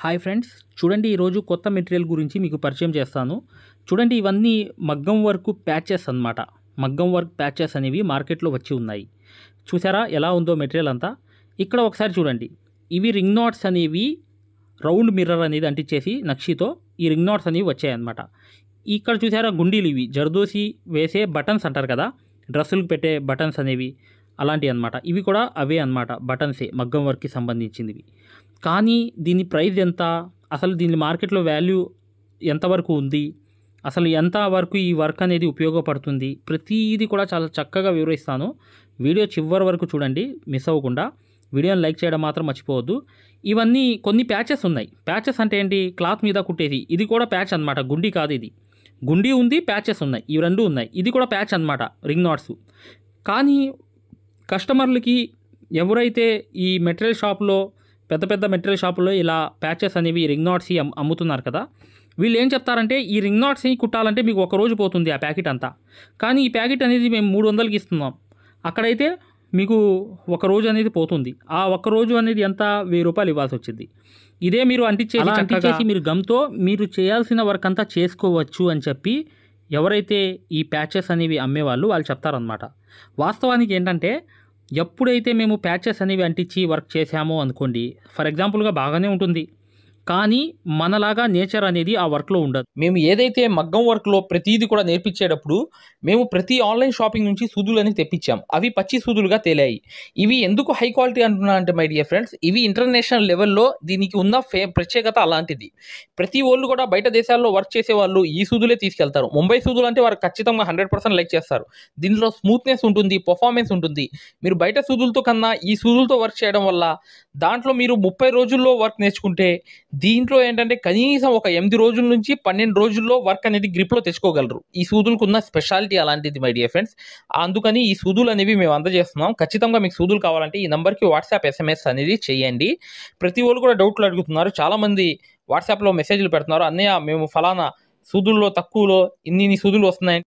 Hi friends, చూడండి ఈరోజు కొత్త మెటీరియల్ గురించి మీకు పరిచయం చేస్తాను. చూడండి, ఇవన్నీ మగ్గం వర్క్ ప్యాచెస్ అన్నమాట. మగ్గం వర్క్ ప్యాచెస్ అనేవి మార్కెట్లో వచ్చి ఉన్నాయి. చూసారా ఎలా ఉందో మెటీరియల్ అంతా. ఇక్కడ ఒకసారి చూడండి, ఇవి రింగ్ నాట్స్ అనేవి రౌండ్ మిర్రర్ అనేది అంటించేసి నక్షితో ఈ రింగ్ నాట్స్ అనేవి వచ్చాయన్నమాట. ఇక్కడ చూసారా గుండీలు, ఇవి జర్దోసి వేసే బటన్స్ అంటారు కదా, డ్రెస్సులకు పెట్టే బటన్స్ అనేవి అలాంటివి అన్నమాట. ఇవి కూడా అవే అన్నమాట, బటన్సే, మగ్గం వర్క్కి సంబంధించినవి. కానీ దీని ప్రైస్ ఎంత, అసలు దీని మార్కెట్లో వాల్యూ ఎంతవరకు ఉంది, అసలు ఎంత వరకు ఈ వర్క్ అనేది ఉపయోగపడుతుంది, ప్రతిదీ కూడా చాలా చక్కగా వివరిస్తాను. వీడియో చివరి వరకు చూడండి, మిస్ అవ్వకుండా. వీడియోని లైక్ చేయడం మాత్రం మర్చిపోవద్దు. ఇవన్నీ కొన్ని ప్యాచెస్ ఉన్నాయి. ప్యాచెస్ అంటే ఏంటి, క్లాత్ మీద కుట్టేది. ఇది కూడా ప్యాచ్ అన్నమాట, గుండి కాదు. ఇది గుండి ఉంది, ప్యాచెస్ ఉన్నాయి, ఇవి రెండు ఉన్నాయి. ఇది కూడా ప్యాచ్ అన్నమాట, రింగ్ నాట్స్. కానీ కస్టమర్లకి ఎవరైతే ఈ మెటీరియల్ షాప్లో, పెద్ద పెద్ద మెటీరియల్ షాపుల్లో ఇలా ప్యాచెస్ అనేవి రింగ్ నాట్స్ అమ్ముతున్నారు కదా, వీళ్ళు ఏం చెప్తారంటే ఈ రింగ్ నాట్స్ని కుట్టాలంటే మీకు ఒక రోజు పోతుంది ఆ ప్యాకెట్ అంతా. కానీ ఈ ప్యాకెట్ అనేది మేము 300కి ఇస్తున్నాం, అక్కడైతే మీకు ఒక రోజు అనేది పోతుంది. ఆ ఒక్క రోజు అనేది ఎంత, 1000 రూపాయలు ఇవ్వాల్సి వచ్చింది. ఇదే మీరు అంటించేసి మీరు గమ్తో మీరు చేయాల్సిన వర్క్ అంతా చేసుకోవచ్చు అని చెప్పి ఎవరైతే ఈ ప్యాచెస్ అనేవి అమ్మేవాళ్ళు వాళ్ళు చెప్తారనమాట. వాస్తవానికి ఏంటంటే, ఎప్పుడైతే మేము ప్యాచెస్ అనేవి అంటించి వర్క్ చేసామో అనుకోండి, ఫర్ ఎగ్జాంపుల్గా బాగానే ఉంటుంది, కానీ మనలాగా నేచర్ అనేది ఆ వర్క్లో ఉండదు. మేము ఏదైతే మగ్గం వర్క్లో ప్రతిదీ కూడా నేర్పించేటప్పుడు మేము ప్రతి ఆన్లైన్ షాపింగ్ నుంచి సూదులని తెప్పించాం. అవి పచ్చి సూదులుగా తేలాయి. ఇవి ఎందుకు హై క్వాలిటీ అంటున్నా అంటే మై డియర్ ఫ్రెండ్స్, ఇవి ఇంటర్నేషనల్ లెవెల్లో దీనికి ఉన్న ప్రత్యేకత అలాంటిది. ప్రతి వాళ్ళు కూడా బయట దేశాల్లో వర్క్ చేసే వాళ్ళు ఈ సూదులే తీసుకెళ్తారు. ముంబై సూదులు అంటే వారు ఖచ్చితంగా 100% లైక్ చేస్తారు. దీనిలో స్మూత్నెస్ ఉంటుంది, పర్ఫార్మెన్స్ ఉంటుంది. మీరు బయట సూదులతో కన్నా ఈ సూదులతో వర్క్ చేయడం వల్ల దాంట్లో మీరు 30 రోజుల్లో వర్క్ నేర్చుకుంటే, దీంట్లో ఏంటంటే కనీసం ఒక 8 రోజుల నుంచి 12 రోజుల్లో వర్క్ అనేది గ్రిప్లో తెచ్చుకోగలరు. ఈ సూదులకు ఉన్న స్పెషాలిటీ అలాంటిది మై డియర్ ఫ్రెండ్స్. అందుకని ఈ సూదులు అనేవి మేము అందజేస్తున్నాం. ఖచ్చితంగా మీకు సూదులు కావాలంటే ఈ నెంబర్కి వాట్సాప్ SMS అనేది చేయండి. ప్రతి వాళ్ళు కూడా డౌట్లు అడుగుతున్నారు. చాలామంది వాట్సాప్లో మెసేజ్లు పెడుతున్నారు, అన్నయ్య మేము ఫలానా సూదుల్లో తక్కువలో ఇన్ని సూదులు వస్తున్నాయి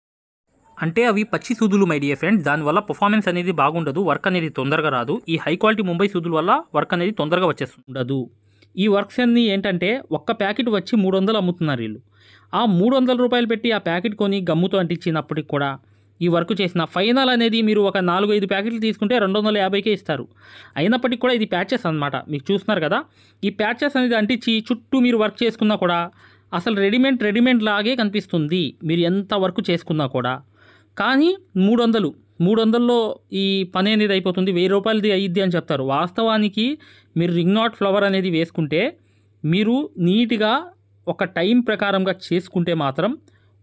అంటే అవి పచ్చి సూదులు మై డియర్ ఫ్రెండ్స్. దానివల్ల పర్ఫార్మెన్స్ అనేది బాగుండదు, వర్క్ అనేది తొందరగా రాదు. ఈ హై క్వాలిటీ ముంబై సూదుల వల్ల వర్క్ అనేది తొందరగా వచ్చేస్తుండదు. ఈ వర్క్స్ అన్నీ ఏంటంటే ఒక్క ప్యాకెట్ వచ్చి 300 అమ్ముతున్నారు వీళ్ళు. ఆ 300 రూపాయలు పెట్టి ఆ ప్యాకెట్ కొని గమ్ముతో అంటించినప్పటికి కూడా ఈ వర్క్ చేసిన ఫైనల్ అనేది మీరు ఒక 4-5 ప్యాకెట్లు తీసుకుంటే 250కే ఇస్తారు. అయినప్పటికీ కూడా ఇది ప్యాచెస్ అన్నమాట. మీకు చూస్తున్నారు కదా, ఈ ప్యాచెస్ అనేది అంటించి చుట్టూ మీరు వర్క్ చేసుకున్నా కూడా అసలు రెడీమేడ్ లాగే కనిపిస్తుంది మీరు ఎంత వర్క్ చేసుకున్నా కూడా. కానీ 300లో ఈ పని అనేది అయిపోతుంది, 1000 రూపాయలది అయ్యిద్ది అని చెప్తారు. వాస్తవానికి మీరు రింగ్ నాట్ ఫ్లవర్ అనేది వేసుకుంటే, మీరు నీట్గా ఒక టైం ప్రకారంగా చేసుకుంటే మాత్రం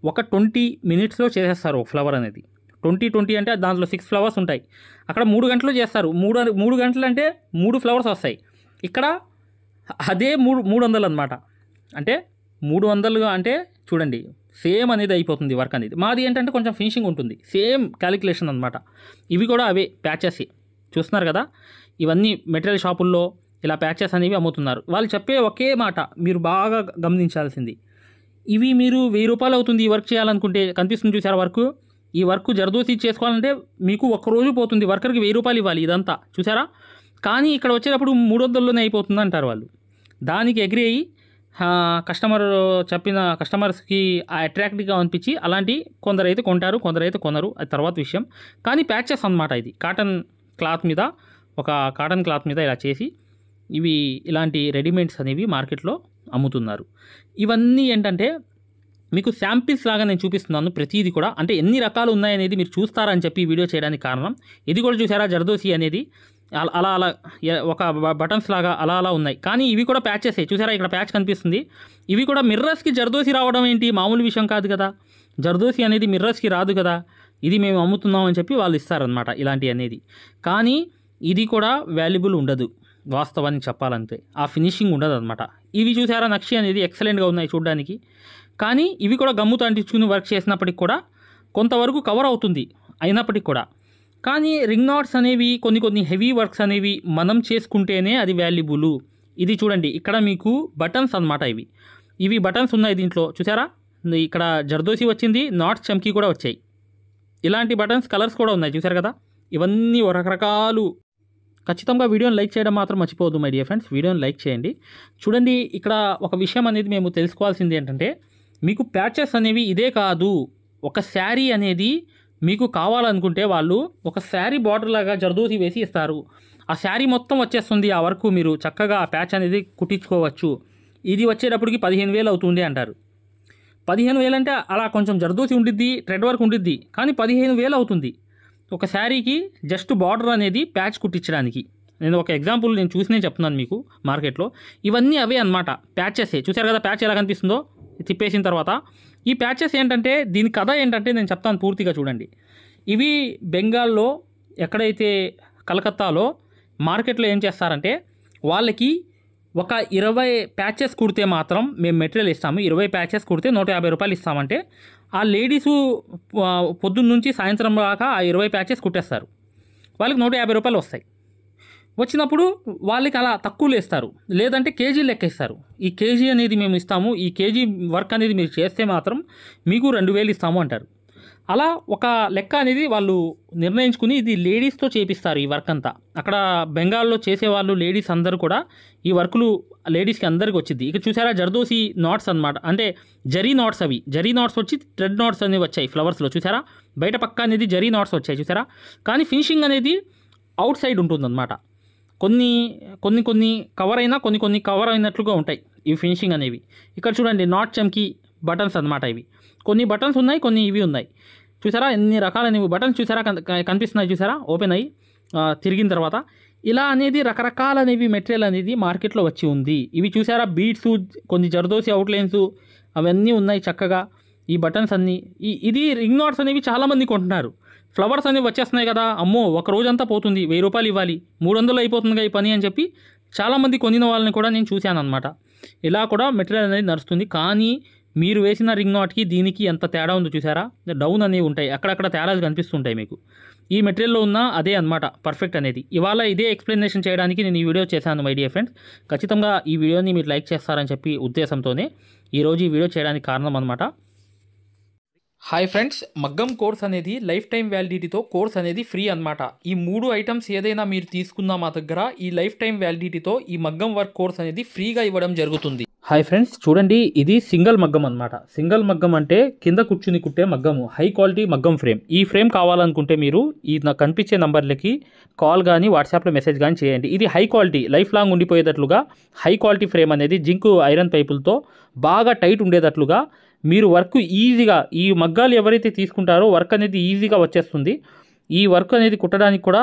ఒక 20 మినిట్స్లో చేసేస్తారు ఒక ఫ్లవర్ అనేది. 20 అంటే దాంట్లో 6 ఫ్లవర్స్ ఉంటాయి. అక్కడ 3 గంటలు చేస్తారు. 3 గంటలు అంటే 3 ఫ్లవర్స్ వస్తాయి. ఇక్కడ అదే 300 అనమాట. అంటే 300 అంటే చూడండి, సేమ్ అనేది అయిపోతుంది వర్క్ అనేది. మాది ఏంటంటే కొంచెం ఫినిషింగ్ ఉంటుంది, సేమ్ క్యాలిక్యులేషన్ అనమాట. ఇవి కూడా అవే ప్యాచెస్ చూస్తున్నారు కదా. ఇవన్నీ మెటీరియల్ షాపుల్లో ఇలా ప్యాచెస్ అనేవి అమ్ముతున్నారు. వాళ్ళు చెప్పే ఒకే మాట మీరు బాగా గమనించాల్సింది, ఇవి మీరు 1000 రూపాయలు అవుతుంది ఈ వర్క్ చేయాలనుకుంటే, కనిపిస్తుంది చూసారా వర్క్. ఈ వర్క్ జర్దోసి చేసుకోవాలంటే మీకు ఒక్కరోజు పోతుంది, వర్కర్కి 1000 రూపాయలు ఇవ్వాలి ఇదంతా చూసారా. కానీ ఇక్కడ వచ్చేటప్పుడు 300లోనే అయిపోతుంది అంటారు వాళ్ళు. దానికి అగ్రి అయ్యి కస్టమర్స్కి అట్రాక్టివ్గా అనిపించి అలాంటి కొందరైతే కొంటారు, కొందరైతే కొనరు, అది తర్వాత విషయం. కానీ ప్యాచెస్ అన్నమాట. ఇది కాటన్ క్లాత్ మీద ఇలా చేసి ఇవి ఇలాంటి రెడీమేడ్స్ అనేవి మార్కెట్లో అమ్ముతున్నారు. ఇవన్నీ ఏంటంటే మీకు శాంపిల్స్ లాగా నేను చూపిస్తున్నాను ప్రతిదీ కూడా. అంటే ఎన్ని రకాలు ఉన్నాయనేది మీరు చూస్తారని చెప్పి వీడియో చేయడానికి కారణం. ఇది కూడా చూసారా, జర్దోసి అనేది అలా ఒక బటన్స్ లాగా అలా ఉన్నాయి. కానీ ఇవి కూడా ప్యాచెసే చూసారా, ఇక్కడ ప్యాచ్ కనిపిస్తుంది. ఇవి కూడా మిర్రర్స్కి జర్దోసి రావడం ఏంటి మామూలు విషయం కాదు కదా. జర్దోసి అనేది మిర్రర్స్కి రాదు కదా, ఇది మేము అమ్ముతున్నాం అని చెప్పి వాళ్ళు ఇస్తారనమాట ఇలాంటి అనేది. కానీ ఇది కూడా వాల్యుబుల్ ఉండదు వాస్తవానికి చెప్పాలంటే, ఆ ఫినిషింగ్ ఉండదు అనమాట. ఇవి చూసారా, నక్షి అనేది ఎక్సలెంట్గా ఉన్నాయి చూడడానికి. కానీ ఇవి కూడా గమ్ముతో అంటించుకుని వర్క్ చేసినప్పటికి కూడా కొంతవరకు కవర్ అవుతుంది అయినప్పటికీ కూడా. కానీ రింగ్ నాట్స్ అనేవి కొన్ని హెవీ వర్క్స్ అనేవి మనం చేసుకుంటేనే అది వాల్యుబుల్. ఇది చూడండి, ఇక్కడ మీకు బటన్స్ అన్నమాట. ఇవి బటన్స్ ఉన్నాయి దీంట్లో చూసారా. ఇక్కడ జర్దోసి వచ్చింది, నాట్స్ చమ్కీ కూడా వచ్చాయి. ఇలాంటి బటన్స్ కలర్స్ కూడా ఉన్నాయి చూసారు కదా. ఇవన్నీ రకరకాలు ఖచ్చితంగా వీడియోని లైక్ చేయడం మాత్రం మర్చిపోవద్దు మై డియర్ ఫ్రెండ్స్. వీడియోని లైక్ చేయండి. చూడండి, ఇక్కడ ఒక విషయం అనేది మేము తెలుసుకోవాల్సింది ఏంటంటే, మీకు ప్యాచెస్ అనేవి ఇదే కాదు, ఒక శారీ అనేది మీకు కావాలనుకుంటే వాళ్ళు ఒక శారీ బార్డర్ లాగా జర్దోసి వేసి ఇస్తారు. ఆ శారీ మొత్తం వచ్చేస్తుంది. ఆ వరకు మీరు చక్కగా ఆ ప్యాచ్ అనేది కుట్టించుకోవచ్చు. ఇది వచ్చేటప్పటికి 15,000 అవుతుంది అంటారు. 15,000 అంటే అలా కొంచెం జర్దోసి ఉండిద్ది, థ్రెడ్ వర్క్ ఉండిద్ది, కానీ 15,000 అవుతుంది ఒక శారీకి జస్ట్ బార్డర్ అనేది ప్యాచ్ కుట్టించడానికి. నేను ఒక ఎగ్జాంపుల్ నేను చూసినే చెప్తున్నాను మీకు. మార్కెట్లో ఇవన్నీ అవే అన్నమాట, ప్యాచెసే. చూసారు కదా ప్యాచ్ ఎలా కనిపిస్తుందో తిప్పేసిన తర్వాత. ఈ ప్యాచెస్ ఏంటంటే దీని కథ ఏంటంటే నేను చెప్తాను పూర్తిగా చూడండి. ఇవి బెంగాల్లో ఎక్కడైతే కలకత్తాలో మార్కెట్లో ఏం చేస్తారంటే, వాళ్ళకి ఒక 20 ప్యాచెస్ కుడితే మాత్రం మేము మెటీరియల్ ఇస్తాము. 20 ప్యాచెస్ కుడితే 150 రూపాయలు ఇస్తామంటే ఆ లేడీసు పొద్దున్న నుంచి సాయంత్రం దాకా ఆ 20 ప్యాచెస్ కుట్టేస్తారు. వాళ్ళకి 150 రూపాయలు వస్తాయి. వచ్చినప్పుడు వాళ్ళకి అలా తక్కువలో ఇస్తారు, లేదంటే కేజీ లెక్క ఇస్తారు. ఈ కేజీ అనేది మేము ఇస్తాము, ఈ కేజీ వర్క్ అనేది మీరు చేస్తే మాత్రం మీకు 2,000 ఇస్తాము అంటారు. అలా ఒక లెక్క అనేది వాళ్ళు నిర్ణయించుకుని ఇది లేడీస్తో చేపిస్తారు ఈ వర్క్ అంతా. అక్కడ బెంగాల్లో చేసేవాళ్ళు లేడీస్ అందరూ కూడా ఈ వర్కులు లేడీస్కి అందరికి వచ్చింది. ఇక చూసారా జర్దోసి నాట్స్ అనమాట, అంటే జరీ నాట్స్. అవి జరీ నాట్స్ వచ్చి థ్రెడ్ నాట్స్ అనేవి వచ్చాయి ఫ్లవర్స్లో. చూసారా బయట పక్క అనేది జరీ నాట్స్ వచ్చాయి చూసారా. కానీ ఫినిషింగ్ అనేది అవుట్ సైడ్ ఉంటుందన్నమాట. కొన్ని కవర్ అయినా కొన్ని కవర్ అయినట్లుగా ఉంటాయి ఈ ఫినిషింగ్ అనేవి. ఇక్కడ చూడండి నాట్ చమ్కీ బటన్స్ అన్నమాట. ఇవి కొన్ని బటన్స్ ఉన్నాయి, కొన్ని ఇవి ఉన్నాయి. చూసారా ఎన్ని రకాలనేవి బటన్స్ చూసారా కనిపిస్తున్నాయి చూసారా, ఓపెన్ అయ్యి తిరిగిన తర్వాత. ఇలా అనేది రకరకాలనేవి మెటీరియల్ అనేది మార్కెట్లో వచ్చి ఉంది. ఇవి చూసారా బీడ్స్, కొన్ని జర్దోసి అవుట్లైన్స్ అవన్నీ ఉన్నాయి చక్కగా. ఈ బటన్స్ అన్నీ ఇది రింగ్ నాట్స్ అనేవి చాలామంది కొంటున్నారు. ఫ్లవర్స్ అనేవి వచ్చేస్తున్నాయి కదా, అమ్మో ఒక రోజంతా పోతుంది, 1000 రూపాయలు ఇవ్వాలి, 300 అయిపోతుంది ఈ పని అని చెప్పి చాలామంది కొనిన వాళ్ళని కూడా నేను చూశాను అనమాట. ఇలా కూడా మెటీరియల్ అనేది నడుస్తుంది. కానీ మీరు వేసిన రింగ్ నాట్కి దీనికి ఎంత తేడా ఉందో చూసారా, డౌన్ అనేవి ఉంటాయి, అక్కడక్కడ తేడాలు కనిపిస్తుంటాయి మీకు. ఈ మెటీరియల్లో ఉన్న అదే అనమాట పర్ఫెక్ట్ అనేది. ఇవాళ ఇదే ఎక్స్ప్లెనేషన్ చేయడానికి నేను ఈ వీడియో చేశాను మై డియర్ ఫ్రెండ్స్. ఖచ్చితంగా ఈ వీడియోని మీరు లైక్ చేస్తారని చెప్పి ఉద్దేశంతోనే ఈరోజు ఈ వీడియో చేయడానికి కారణం అనమాట. హాయ్ ఫ్రెండ్స్, మగ్గం కోర్స్ అనేది లైఫ్ టైం వ్యాలిడిటీతో కోర్స్ అనేది ఫ్రీ అనమాట. ఈ 3 ఐటమ్స్ ఏదైనా మీరు తీసుకున్నా మా దగ్గర ఈ లైఫ్ టైం వ్యాలిడిటీతో ఈ మగ్గం వర్క్ కోర్స్ అనేది ఫ్రీగా ఇవ్వడం జరుగుతుంది. హాయ్ ఫ్రెండ్స్, చూడండి ఇది సింగిల్ మగ్గం అనమాట. సింగిల్ మగ్గం అంటే కింద కూర్చుని కుట్టే మగ్గము, హై క్వాలిటీ మగ్గం ఫ్రేమ్. ఈ ఫ్రేమ్ కావాలనుకుంటే మీరు ఈ నాకు కనిపించే నంబర్లకి కాల్ కానీ వాట్సాప్లో మెసేజ్ కానీ చేయండి. ఇది హై క్వాలిటీ, లైఫ్ లాంగ్ ఉండిపోయేటట్లుగా హై క్వాలిటీ ఫ్రేమ్ అనేది జింక్ ఐరన్ పైపులతో బాగా టైట్ ఉండేటట్లుగా మీరు వర్క్ ఈజీగా, ఈ మగ్గాలు ఎవరైతే తీసుకుంటారో వర్క్ అనేది ఈజీగా వచ్చేస్తుంది. ఈ వర్క్ అనేది కుట్టడానికి కూడా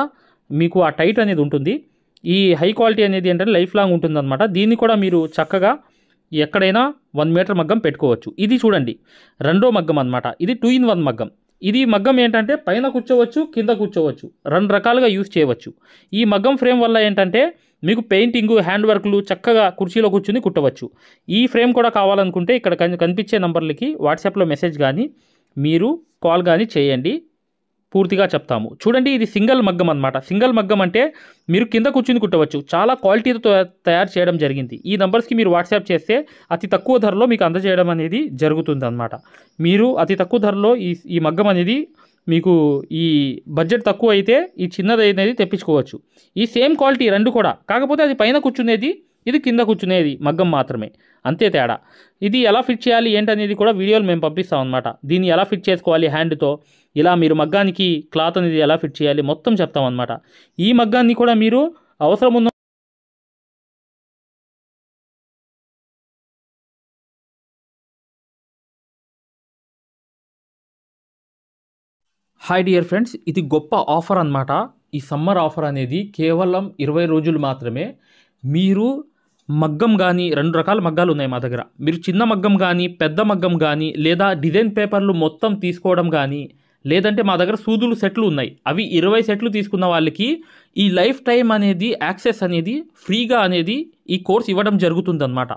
మీకు ఆ టైట్ అనేది ఉంటుంది. ఈ హై క్వాలిటీ అనేది ఏంటంటే లైఫ్ లాంగ్ ఉంటుందన్నమాట. దీన్ని కూడా మీరు చక్కగా ఎక్కడైనా 1 మీటర్ మగ్గం పెట్టుకోవచ్చు. ఇది చూడండి రెండో మగ్గం అనమాట. ఇది 2-in-1 మగ్గం. ఇది మగ్గం ఏంటంటే పైన కూర్చోవచ్చు, కింద కూర్చోవచ్చు, 2 రకాలుగా యూజ్ చేయవచ్చు. ఈ మగ్గం ఫ్రేమ్ వల్ల ఏంటంటే మీకు పెయింటింగ్, హ్యాండ్ వర్క్లు చక్కగా కుర్చీలో కూర్చుని కుట్టవచ్చు. ఈ ఫ్రేమ్ కూడా కావాలనుకుంటే ఇక్కడ కనిపించే నంబర్లకి వాట్సాప్లో మెసేజ్ కానీ మీరు కాల్ కానీ చేయండి, పూర్తిగా చెప్తాము. చూడండి ఇది సింగిల్ మగ్గం అనమాట. సింగిల్ మగ్గం అంటే మీరు కింద కూర్చుని కుట్టవచ్చు. చాలా క్వాలిటీతో తయారు చేయడం జరిగింది. ఈ నెంబర్స్కి మీరు వాట్సాప్ చేస్తే అతి తక్కువ ధరలో మీకు అందజేయడం అనేది జరుగుతుంది అనమాట. మీరు అతి తక్కువ ధరలో ఈ మగ్గం అనేది మీకు ఈ బడ్జెట్ తక్కువ అయితే ఈ చిన్నది అనేది తెప్పించుకోవచ్చు. ఈ సేమ్ క్వాలిటీ 2 కూడా, కాకపోతే అది పైన కూర్చునేది, ఇది కింద కూర్చునేది మగ్గం మాత్రమే, అంతే తేడా. ఇది ఎలా ఫిట్ చేయాలి ఏంటనేది కూడా వీడియోలు మేము పంపిస్తాం అనమాట. దీన్ని ఎలా ఫిట్ చేసుకోవాలి హ్యాండ్తో, ఇలా మీరు మగ్గానికి క్లాత్ అనేది ఎలా ఫిట్ చేయాలి మొత్తం చెప్తాం అనమాట. ఈ మగ్గాన్ని కూడా మీరు అవసరం ఉన్న హాయ్ డియర్ ఫ్రెండ్స్, ఇది గొప్ప ఆఫర్ అనమాట. ఈ సమ్మర్ ఆఫర్ అనేది కేవలం 20 రోజులు మాత్రమే. మీరు మగ్గం కానీ 2 రకాల మగ్గాలు ఉన్నాయి మా దగ్గర. మీరు చిన్న మగ్గం కానీ పెద్ద మగ్గం కానీ లేదా డిజైన్ పేపర్లు మొత్తం తీసుకోవడం కానీ, లేదంటే మా దగ్గర సూదులు సెట్లు ఉన్నాయి, అవి 20 సెట్లు తీసుకున్న వాళ్ళకి ఈ లైఫ్ టైం అనేది యాక్సెస్ అనేది ఫ్రీగా అనేది ఈ కోర్స్ ఇవ్వడం జరుగుతుందన్నమాట.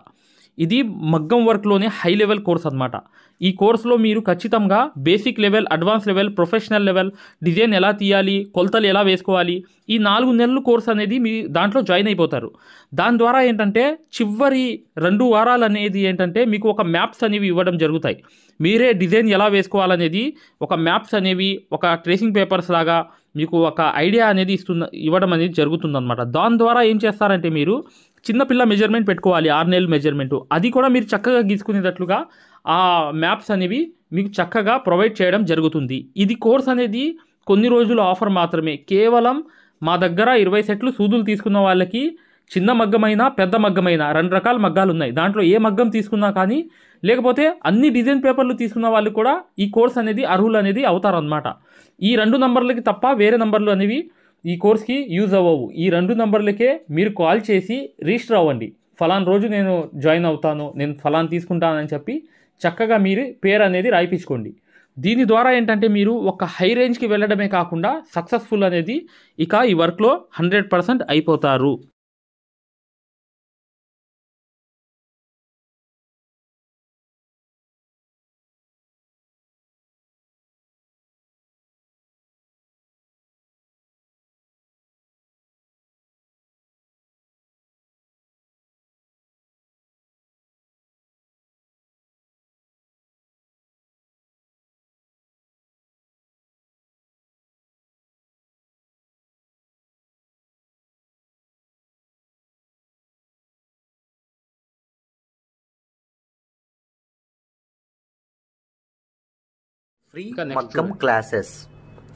ఇది మగ్గం వర్క్లోనే హై లెవెల్ కోర్స్ అనమాట. ఈ కోర్సులో మీరు ఖచ్చితంగా basic level, advance level, professional level, design ఎలా తీయాలి, కొలతలు ఎలా వేసుకోవాలి, ఈ 4 నెలలు కోర్స్ అనేది మీ దాంట్లో జాయిన్ అయిపోతారు. దాని ద్వారా ఏంటంటే చివరి 2 వారాలు అనేది ఏంటంటే మీకు ఒక మ్యాప్స్ అనేవి ఇవ్వడం జరుగుతాయి. మీరే డిజైన్ ఎలా వేసుకోవాలనేది ఒక మ్యాప్స్ అనేవి, ఒక ట్రేసింగ్ పేపర్స్ లాగా మీకు ఒక ఐడియా అనేది ఇవ్వడం అనేది జరుగుతుందన్నమాట. దాని ద్వారా ఏం చేస్తారంటే మీరు చిన్నపిల్ల మెజర్మెంట్ పెట్టుకోవాలి, 6 నెలల మెజర్మెంటు. అది కూడా మీరు చక్కగా గీసుకునేటట్లుగా ఆ మ్యాప్స్ అనేవి మీకు చక్కగా ప్రొవైడ్ చేయడం జరుగుతుంది. ఇది కోర్స్ అనేది కొన్ని రోజులు ఆఫర్ మాత్రమే. కేవలం మా దగ్గర 20 సెట్లు సూదులు తీసుకున్న వాళ్ళకి చిన్న మగ్గమైనా పెద్ద మగ్గమైనా 2 రకాల మగ్గాలు ఉన్నాయి. దాంట్లో ఏ మగ్గం తీసుకున్నా కానీ, లేకపోతే అన్ని డిజైన్ పేపర్లు తీసుకున్న వాళ్ళు కూడా ఈ కోర్స్ అనేది అర్హులు అనేది అవుతారనమాట. ఈ 2 నంబర్లకి తప్ప వేరే నంబర్లు అనేవి ఈ కోర్స్కి యూజ్ అవ్వవు. ఈ 2 నంబర్లకే మీరు కాల్ చేసి రిజిస్టర్ అవ్వండి. ఫలానా రోజు నేను జాయిన్ అవుతాను, నేను ఫలానా తీసుకుంటానని చెప్పి చక్కగా మీరు పేరు అనేది రాయిపించుకోండి. దీని ద్వారా ఏంటంటే మీరు ఒక హై రేంజ్కి వెళ్ళడమే కాకుండా సక్సెస్ఫుల్ అనేది ఇక ఈ వర్క్లో 100% అయిపోతారు. ఫ్రీ మగ్గం క్లాసెస్,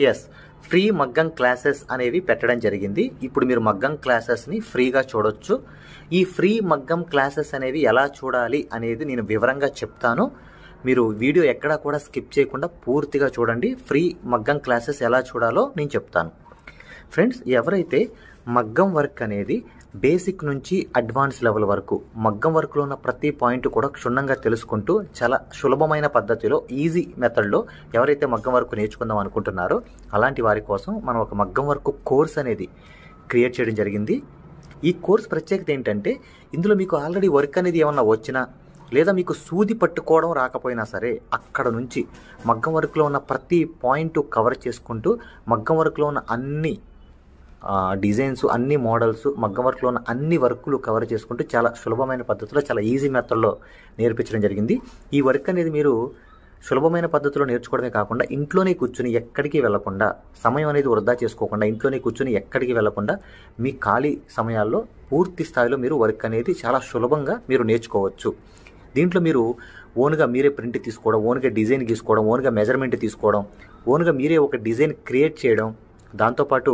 ఎస్, ఫ్రీ మగ్గం క్లాసెస్ అనేవి పెట్టడం జరిగింది. ఇప్పుడు మీరు మగ్గం క్లాసెస్ని ఫ్రీగా చూడొచ్చు. ఈ ఫ్రీ మగ్గం క్లాసెస్ అనేవి ఎలా చూడాలి అనేది నేను వివరంగా చెప్తాను. మీరు వీడియో ఎక్కడా కూడా స్కిప్ చేయకుండా పూర్తిగా చూడండి. ఫ్రీ మగ్గం క్లాసెస్ ఎలా చూడాలో నేను చెప్తాను. ఫ్రెండ్స్, ఎవరైతే మగ్గం వర్క్ అనేది బేసిక్ నుంచి అడ్వాన్స్ లెవెల్ వరకు మగ్గం వర్క్లో ఉన్న ప్రతి పాయింట్ కూడా క్షుణ్ణంగా తెలుసుకుంటూ చాలా సులభమైన పద్ధతిలో ఈజీ మెథడ్లో ఎవరైతే మగ్గం వర్క్ నేర్చుకుందాం అనుకుంటున్నారో అలాంటి వారి కోసం మనం ఒక మగ్గం వర్క్ కోర్స్ అనేది క్రియేట్ చేయడం జరిగింది. ఈ కోర్స్ ప్రత్యేకత ఏంటంటే ఇందులో మీకు ఆల్రెడీ వర్క్ అనేది ఏమన్నా వచ్చినా లేదా మీకు సూది పట్టుకోవడం రాకపోయినా సరే అక్కడ నుంచి మగ్గం వర్క్లో ఉన్న ప్రతి పాయింట్ కవర్ చేసుకుంటూ మగ్గం వర్క్లో ఉన్న అన్ని డిజైన్స్, అన్ని మోడల్స్, మగ్గం వర్క్లో ఉన్న అన్ని వర్కులు కవర్ చేసుకుంటూ చాలా సులభమైన పద్ధతిలో చాలా ఈజీ మెథడ్లో నేర్పించడం జరిగింది. ఈ వర్క్ అనేది మీరు సులభమైన పద్ధతిలో నేర్చుకోవడమే కాకుండా ఇంట్లోనే కూర్చుని ఎక్కడికి వెళ్లకుండా, సమయం అనేది వృధా చేసుకోకుండా ఇంట్లోనే కూర్చుని ఎక్కడికి వెళ్లకుండా మీ ఖాళీ సమయాల్లో పూర్తి స్థాయిలో మీరు వర్క్ అనేది చాలా సులభంగా మీరు నేర్చుకోవచ్చు. దీంట్లో మీరు ఓన్గా మీరే ప్రింట్ తీసుకోవడం, ఓన్గా డిజైన్ గీసుకోవడం, ఓన్గా మెజర్మెంట్ తీసుకోవడం, ఓన్గా మీరే ఒక డిజైన్ క్రియేట్ చేయడం, దాంతోపాటు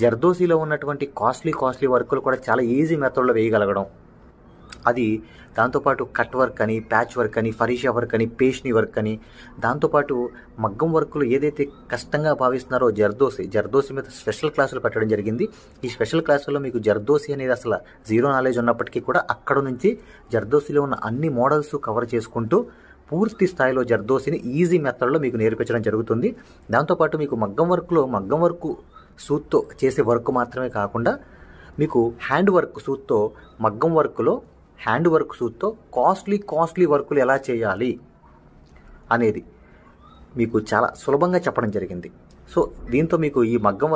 జర్దోసీలో ఉన్నటువంటి కాస్ట్లీ వర్కులు కూడా చాలా ఈజీ మెథడ్లో వేయగలగడం, అది దాంతోపాటు కట్ వర్క్ అని, ప్యాచ్ వర్క్ అని, ఫరీషా వర్క్ అని, పేష్ని వర్క్ అని, దాంతోపాటు మగ్గం వర్కులు ఏదైతే కష్టంగా భావిస్తున్నారో జర్దోసి మీద స్పెషల్ క్లాసులు పెట్టడం జరిగింది. ఈ స్పెషల్ క్లాసుల్లో మీకు జర్దోసి అనేది అసలు జీరో నాలెడ్జ్ ఉన్నప్పటికీ కూడా అక్కడ నుంచి జర్దోసిలో ఉన్న అన్ని మోడల్స్ కవర్ చేసుకుంటూ పూర్తి స్థాయిలో జర్దోసిని ఈజీ మెథడ్లో మీకు నేర్పించడం జరుగుతుంది. దాంతోపాటు మీకు మగ్గం వర్క్ సూత్తో చేసే వర్క్ మాత్రమే కాకుండా మీకు హ్యాండ్ వర్క్ సూత్తో, మగ్గం వర్క్లో హ్యాండ్ వర్క్ సూత్తో కాస్ట్లీ వర్కులు ఎలా చేయాలి అనేది మీకు చాలా సులభంగా చెప్పడం జరిగింది. సో దీంతో మీకు ఈ మగ్గం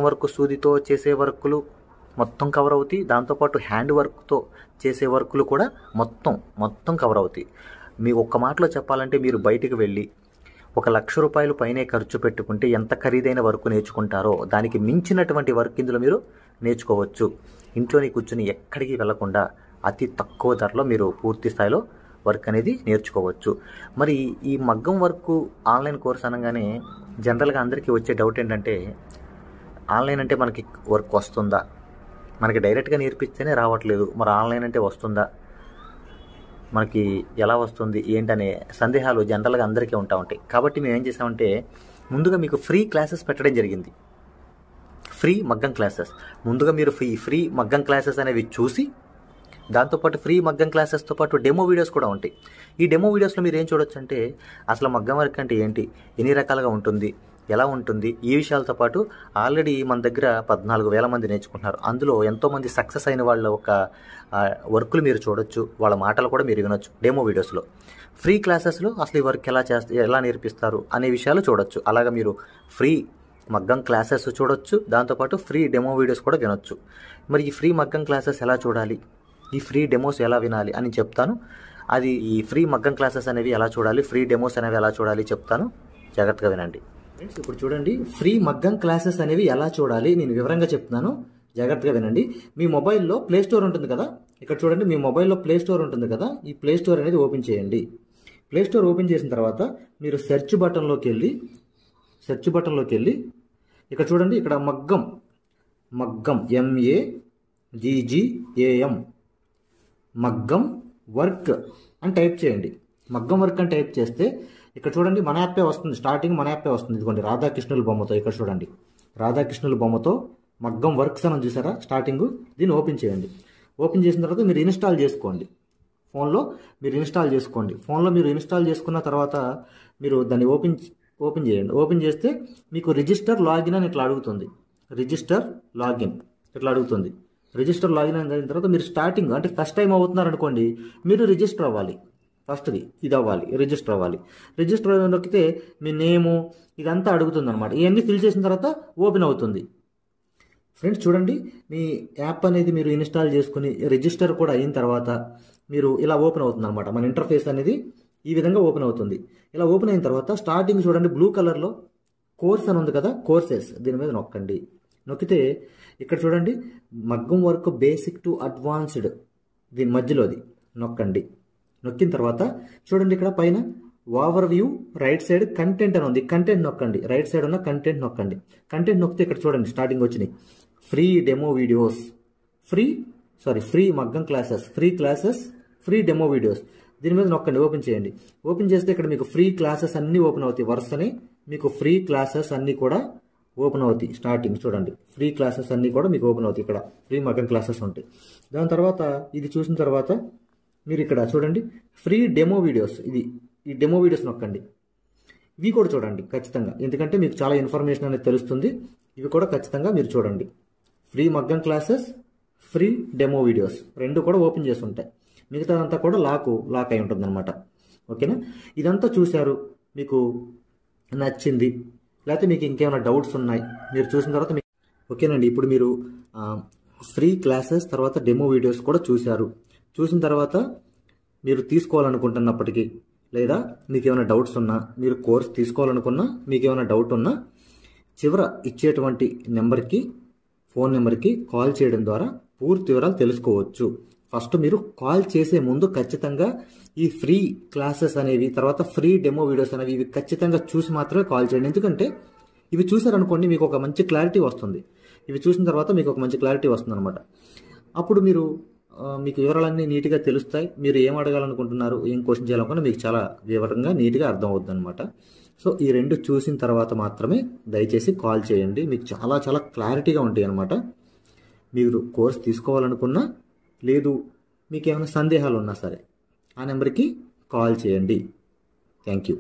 వర్క్ సూదితో చేసే వర్కులు మొత్తం కవర్ అవుతాయి. దాంతోపాటు హ్యాండ్ వర్క్తో చేసే వర్కులు కూడా మొత్తం కవర్ అవుతాయి. మీ ఒక్క మాటలో చెప్పాలంటే మీరు బయటికి వెళ్ళి 1,00,000 రూపాయలు పైనే ఖర్చు పెట్టుకుంటే ఎంత ఖరీదైన వర్క్ నేర్చుకుంటారో దానికి మించినటువంటి వర్క్ ఇందులో మీరు నేర్చుకోవచ్చు. ఇంట్లోనే కూర్చొని ఎక్కడికి వెళ్లకుండా అతి తక్కువ ధరలో మీరు పూర్తి స్థాయిలో వర్క్ అనేది నేర్చుకోవచ్చు. మరి ఈ మగ్గం వర్క్ ఆన్లైన్ కోర్స్ అనగానే జనరల్గా అందరికీ వచ్చే డౌట్ ఏంటంటే, ఆన్లైన్ అంటే మనకి వర్క్ వస్తుందా, మనకి డైరెక్ట్గా నేర్పిస్తేనే రావట్లేదు, మరి ఆన్లైన్ అంటే వస్తుందా, మనకి ఎలా వస్తుంది ఏంటనే సందేహాలు జనరల్గా అందరికీ ఉంటాయి. కాబట్టి మేము ఏం చేసామంటే ముందుగా మీకు ఫ్రీ క్లాసెస్ పెట్టడం జరిగింది. ఫ్రీ మగ్గం క్లాసెస్ ముందుగా మీరు ఫ్రీ మగ్గం క్లాసెస్ అనేవి చూసి, దాంతోపాటు ఫ్రీ మగ్గం క్లాసెస్తో పాటు డెమో వీడియోస్ కూడా ఉంటాయి. ఈ డెమో వీడియోస్లో మీరు ఏం చూడొచ్చు అంటే అసలు మగ్గం వర్క్ అంటే ఏంటి, ఎన్ని రకాలుగా ఉంటుంది, ఎలా ఉంటుంది, ఈ విషయాలతో పాటు ఆల్రెడీ మన దగ్గర 14,000 మంది నేర్చుకుంటున్నారు. అందులో ఎంతోమంది సక్సెస్ అయిన వాళ్ళ ఒక వర్కులు మీరు చూడొచ్చు, వాళ్ళ మాటలు కూడా మీరు వినొచ్చు డెమో వీడియోస్లో. ఫ్రీ క్లాసెస్లో అసలు ఈ వర్క్ ఎలా నేర్పిస్తారు అనే విషయాలు చూడొచ్చు. అలాగా మీరు ఫ్రీ మగ్గం క్లాసెస్ చూడొచ్చు, దాంతోపాటు ఫ్రీ డెమో వీడియోస్ కూడా వినొచ్చు. మరి ఈ ఫ్రీ మగ్గం క్లాసెస్ ఎలా చూడాలి, ఈ ఫ్రీ డెమోస్ ఎలా వినాలి అని చెప్తాను. ఈ ఫ్రీ మగ్గం క్లాసెస్ అనేవి ఎలా చూడాలి, ఫ్రీ డెమోస్ అనేవి ఎలా చూడాలి చెప్తాను, జాగ్రత్తగా వినండి. ఫ్రెండ్స్ ఇప్పుడు చూడండి ఫ్రీ మగ్గం క్లాసెస్ అనేవి ఎలా చూడాలి నేను వివరంగా చెప్తున్నాను, జాగ్రత్తగా వినండి. మీ మొబైల్లో ప్లే స్టోర్ ఉంటుంది కదా, ఇక్కడ చూడండి మీ మొబైల్లో ప్లే స్టోర్ ఉంటుంది కదా, ఈ ప్లే స్టోర్ అనేది ఓపెన్ చేయండి. ప్లే స్టోర్ ఓపెన్ చేసిన తర్వాత మీరు సెర్చ్ బటన్లోకి వెళ్ళి ఇక్కడ చూడండి, ఇక్కడ మగ్గం MAGGAM మగ్గం వర్క్ అని టైప్ చేయండి. మగ్గం వర్క్ అని టైప్ చేస్తే ఇక్కడ చూడండి మన యాప్పే వస్తుంది, స్టార్టింగ్ మన యాప్పే వస్తుంది. ఇదిగోండి రాధాకృష్ణుల బొమ్మతో, ఇక్కడ చూడండి రాధాకృష్ణుల బొమ్మతో మగ్గం వర్క్స్ అని చూసారా స్టార్టింగ్. దీన్ని ఓపెన్ చేయండి. ఓపెన్ చేసిన తర్వాత మీరు ఇన్స్టాల్ చేసుకోండి. ఫోన్లో మీరు ఇన్స్టాల్ చేసుకున్న తర్వాత మీరు దాన్ని ఓపెన్ చేయండి. ఓపెన్ చేస్తే మీకు రిజిస్టర్ లాగిన్ అని ఇట్లా అడుగుతుంది. రిజిస్టర్ లాగిన్ అయిన తర్వాత మీరు స్టార్టింగ్ అంటే ఫస్ట్ టైం అవుతున్నారు అనుకోండి, మీరు రిజిస్టర్ అవ్వాలి. ఫస్ట్ది ఇది అవ్వాలి, రిజిస్టర్ అవ్వాలి. రిజిస్టర్ నొక్కితే మీ నేము ఇదంతా అడుగుతుంది అనమాట. ఇవన్నీ ఫిల్ చేసిన తర్వాత ఓపెన్ అవుతుంది. ఫ్రెండ్స్ చూడండి, మీ యాప్ అనేది మీరు ఇన్స్టాల్ చేసుకుని రిజిస్టర్ కూడా అయిన తర్వాత మీరు ఇలా ఓపెన్ అవుతుంది అనమాట. మన ఇంటర్ఫేస్ అనేది ఈ విధంగా ఓపెన్ అవుతుంది. ఇలా ఓపెన్ అయిన తర్వాత స్టార్టింగ్ చూడండి బ్లూ కలర్లో కోర్స్ అని ఉంది కదా, కోర్సెస్, దీని మీద నొక్కండి. నొక్కితే ఇక్కడ చూడండి మగ్గం వర్క్ బేసిక్ టు అడ్వాన్స్డ్, దీని మధ్యలోది నొక్కండి. నొక్కిన తర్వాత చూడండి ఇక్కడ పైన over view right side content అని ఉంది, కంటెంట్ నొక్కండి. రైట్ సైడ్ ఉన్న కంటెంట్ నొక్కండి. కంటెంట్ నొక్కితే ఇక్కడ చూడండి స్టార్టింగ్ వచ్చినాయి ఫ్రీ డెమో వీడియోస్, ఫ్రీ మగ్గం క్లాసెస్, ఫ్రీ డెమో వీడియోస్. దీని మీద నొక్కండి, ఓపెన్ చేయండి. ఓపెన్ చేస్తే ఇక్కడ మీకు ఫ్రీ క్లాసెస్ అన్నీ ఓపెన్ అవుతాయి. వరుసనే మీకు ఫ్రీ క్లాసెస్ అన్నీ కూడా ఓపెన్ అవుతాయి. స్టార్టింగ్ చూడండి ఫ్రీ క్లాసెస్ అన్నీ కూడా మీకు ఓపెన్ అవుతాయి. ఇక్కడ ఫ్రీ మగ్గం క్లాసెస్ ఉంటాయి. దాని తర్వాత ఇది చూసిన తర్వాత మీరు ఇక్కడ చూడండి ఫ్రీ డెమో వీడియోస్, ఈ డెమో వీడియోస్ నొక్కండి. ఇవి కూడా చూడండి ఖచ్చితంగా, ఎందుకంటే మీకు చాలా ఇన్ఫర్మేషన్ అనేది తెలుస్తుంది. ఇవి కూడా ఖచ్చితంగా మీరు చూడండి. ఫ్రీ మగ్గం క్లాసెస్, ఫ్రీ డెమో వీడియోస్ రెండు కూడా ఓపెన్ చేసి ఉంటాయి. మిగతాదంతా కూడా లాక్ అయి ఉంటుంది అనమాట. ఓకేనా, ఇదంతా చూశారు, మీకు నచ్చింది, లేకపోతే మీకు ఇంకేమైనా డౌట్స్ ఉన్నాయి మీరు చూసిన తర్వాత ఓకేనండి. ఇప్పుడు మీరు ఫ్రీ క్లాసెస్ తర్వాత డెమో వీడియోస్ కూడా చూసిన తర్వాత మీరు తీసుకోవాలనుకుంటున్నప్పటికీ, లేదా మీకు ఏమైనా డౌట్స్ ఉన్నా, మీరు కోర్స్ తీసుకోవాలనుకున్నా, మీకు ఏమైనా డౌట్ ఉన్నా చివర ఇచ్చేటువంటి ఫోన్ నెంబర్కి కాల్ చేయడం ద్వారా పూర్తి వివరాలు తెలుసుకోవచ్చు. ఫస్ట్ మీరు కాల్ చేసే ముందు ఖచ్చితంగా ఈ ఫ్రీ క్లాసెస్ అనేవి, తర్వాత ఫ్రీ డెమో వీడియోస్ అనేవి ఇవి ఖచ్చితంగా చూసి మాత్రమే కాల్ చేయండి. ఎందుకంటే ఇవి చూసారనుకోండి మీకు ఒక మంచి క్లారిటీ వస్తుంది. ఇవి చూసిన తర్వాత మీకు ఒక మంచి క్లారిటీ వస్తుంది అనమాట. అప్పుడు మీకు వివరాలన్నీ నీట్గా తెలుస్తాయి. మీరు ఏం అడగాలనుకుంటున్నారు, ఏం క్వశ్చన్ చేయాలనుకున్నా మీకు చాలా వివరంగా నీట్గా అర్థం అవుతుంది అనమాట. సో ఈ రెండు చూసిన తర్వాత మాత్రమే దయచేసి కాల్ చేయండి. మీకు చాలా చాలా క్లారిటీగా ఉంటాయి అనమాట. మీరు కోర్స్ తీసుకోవాలనుకున్నా, లేదు మీకు ఏమైనా సందేహాలు ఉన్నా సరే ఆ నెంబర్కి కాల్ చేయండి. Thank you.